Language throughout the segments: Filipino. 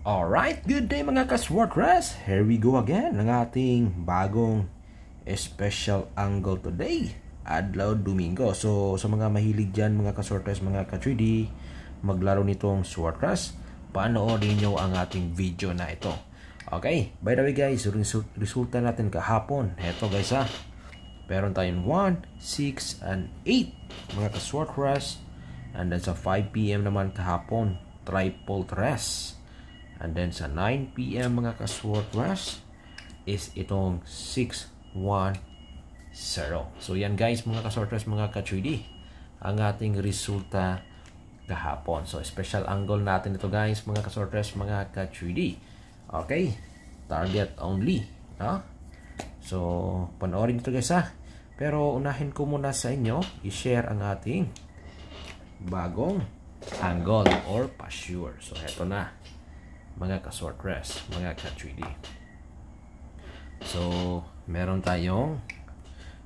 Alright, good day mga ka-Swartress! Here we go again ng ating bagong special angle today, Adlaw Domingo. So, sa mga mahilig dyan mga ka-Swartress, mga ka-3D, maglaro nitong Swartress, panoorin nyo ang ating video na ito. Okay, by the way guys, resulta natin kahapon. Heto guys ha, meron tayong 1, 6, and 8 mga ka-Swartress. And then sa 5 PM naman kahapon, triple tres. And then sa 9 PM mga ka-Swartress is itong 610. So yan guys mga ka-Swartress, mga ka-3D, ang ating resulta kahapon. So special angle natin ito guys mga ka-Swartress, mga ka-3D. Okay, target only, no? So panoorin ito guys ha. Pero unahin ko muna sa inyo i-share ang ating bagong angle or passure. So heto na mga ka-Swartress, mga ka-3D. So, meron tayong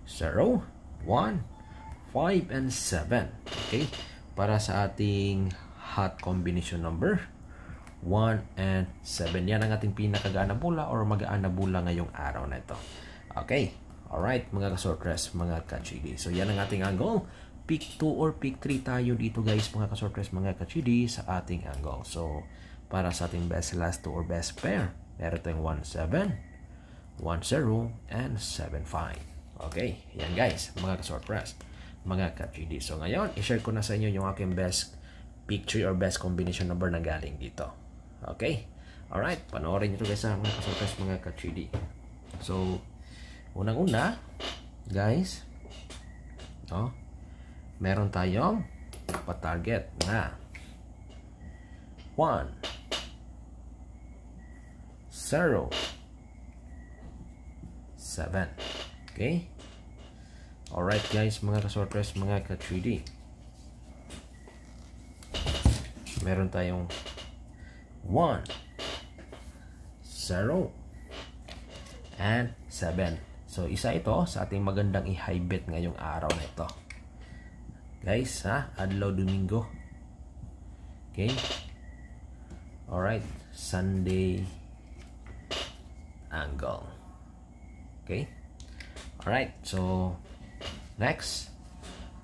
0, 1, 5, and 7. Okay? Para sa ating hot combination number, 1 and 7. Yan ang ating pinakagaana bula or magaan na bula ngayong araw na ito. Okay? Alright, mga ka-Swartress, mga ka-3D. So, yan ang ating angle. Pick 2 or pick 3 tayo dito guys, mga ka-Swartress, mga ka-3D, sa ating angle. So, para sa ating best last 2 or best pair, meron tayong 1-7, 1-0, and 7-5. Okay, yan guys, mga ka-Swartress, mga ka-3D. So ngayon, i-share ko na sa inyo yung aking best picture or best combination number na galing dito. Okay, alright, panoorin nyo ito guys, mga ka-Swartress, mga ka-3D. So, unang-una, guys, no, meron tayong pa-target na 1, 0, 7. Okay? Alright guys, mga ka-Swartress, mga ka-3D. Meron tayong 1, 0, and 7. So, isa ito sa ating magandang i-high bet ngayong araw na ito. Guys, ha? Adlaw Domingo. Okay? Alright, Sunday angle. Okay? Alright, so next,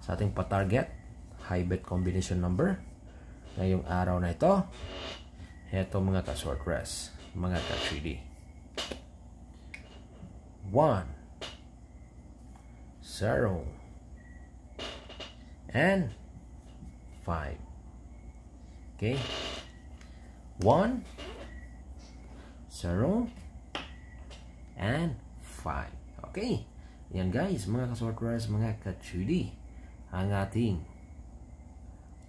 sa ating pa-target high bet combination number ngayong araw na ito, heto mga ka-Swartress, mga ka-3D. 1, 0, and 5. Okay? 1, 0, and 5. Okay. Yan guys, mga ka-Swartress, mga ka-3D, ang ating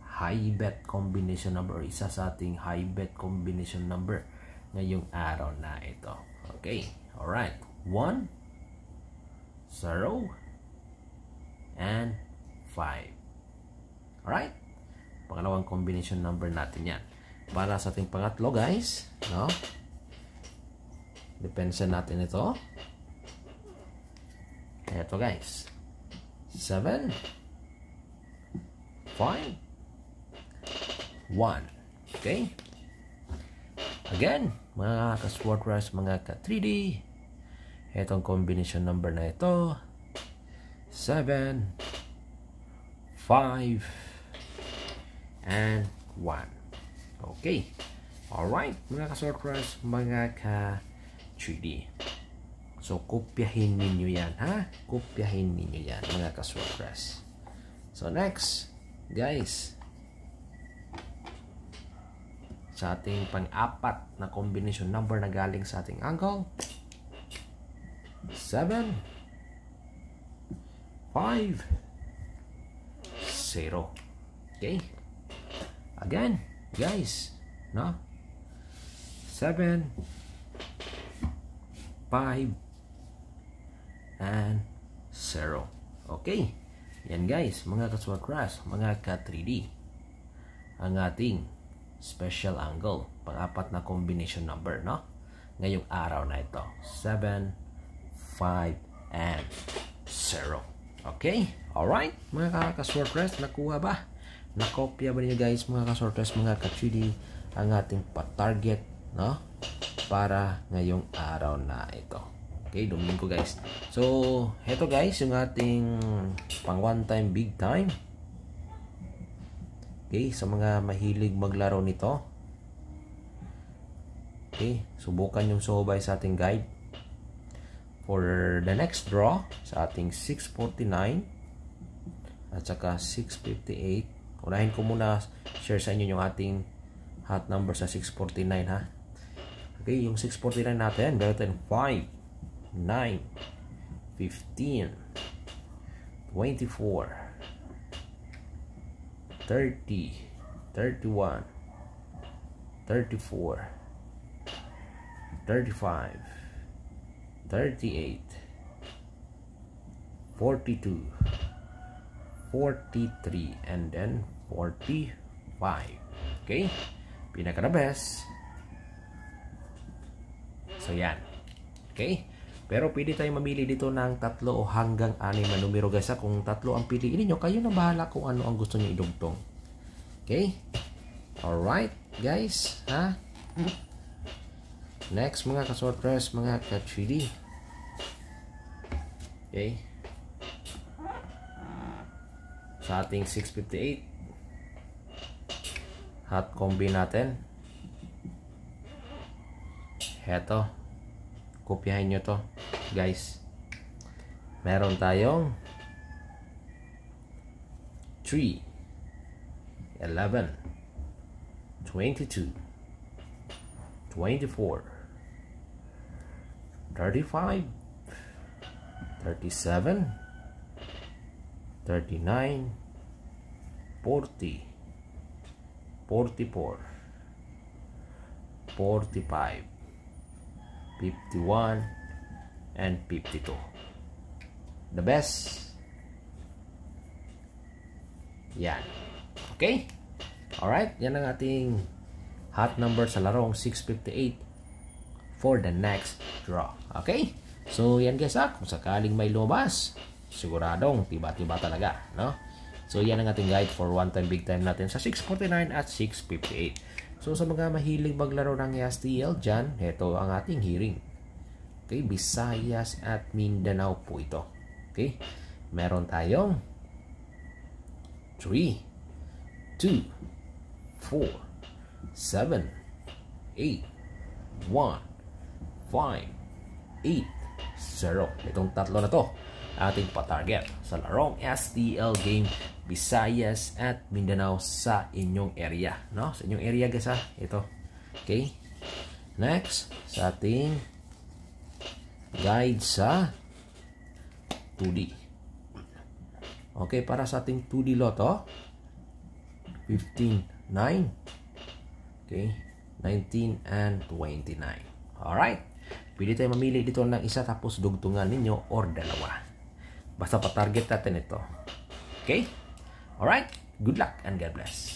high bet combination number, isa sa ating high bet combination number ngayong araw na ito. Okay. Alright. 1, 0, and 5. Alright. Pangalawang combination number natin yan. Para sa ating pangatlo guys, no? Depensa natin ito. Ito guys. 7, 5, 1. Okay? Again, mga ka-Swartress, mga ka-3D, itong combination number na ito, 7, 5, and 1. Okay. Alright, mga ka-Swartress, mga ka-3D. So, kopyahin ninyo yan, ha? Kopyahin ninyo yan, mga ka-Swartress. So, next, guys, sa ating pang-apat na combination number na galing sa ating angle, 7, 5, 0. Okay? Again, guys, no? 7, 5, and 0. Okay. Yan guys, mga ka-Swartress, mga ka-3D, ang ating special angle, pang-apat na combination number, no? Ngayong araw na ito, 7, 5, and 0. Okay? Alright, mga ka-Swartress, nakuha ba? Nakopya ba niyo guys, mga ka-Swartress, mga ka-3D, ang ating pa-target no? Para ngayong araw na ito. Okay, Domingo guys. So, heto guys, yung ating pang one time, big time. Okay, sa mga mahilig maglaro nito. Okay, subukan yung subay sa ating guide. For the next draw, sa ating 649 at saka 658. Unahin ko muna share sa inyo yung ating hot number sa 649 ha. Okay, yung 649 natin, meron tayong 5, 9, 15, 24, 30, 31, 34, 35, 38, 42, 43, and then 45. Okay? Pinaka the best. So, yan. Okay? Pero pwede tayo mamili dito ng 3 o hanggang 6 na numero guys. Kung 3 ang piliin niyo, kayo na bahala kung ano ang gusto niyo idugtong. Okay? Alright, guys. Ha? Next, mga ka-sortress, mga ka-3D. Okay? Sa ating 658, hot combi natin. Heto, kopyahin nyo to guys. Meron tayong 3, 11, 22, 24, 35, 37, 39, 40, 44, 45, 51, and 52. The best. Yan. Okay? Alright, yan ang ating hot number sa larong 658 for the next draw. Okay? So, yan guys ha. Kung sakaling may lumabas, siguradong tiba-tiba talaga. No? So, yan ang ating guide for one time, big time natin sa 649 at 658. So, sa mga mahilig maglaro ng STL dyan, ito ang ating hearing. Okay, Visayas at Mindanao po ito. Okay, meron tayong 3, 2, 4, 7, 8, 1, 5, 8, 0. Itong 3 na to, ating pa-target sa larong STL game Visayas at Mindanao sa inyong area, no? Sa inyong area guys ha, ito. Okay? Next, sa ating guide sa 2D. Okay, para sa ating 2D loto, 15, 9. Okay, 19 and 29. Alright. Pwede tayo mamili dito ng isa tapos dugtungan ninyo or dalawa. Basta pa-target natin ito. Okay? Alright, good luck and God bless.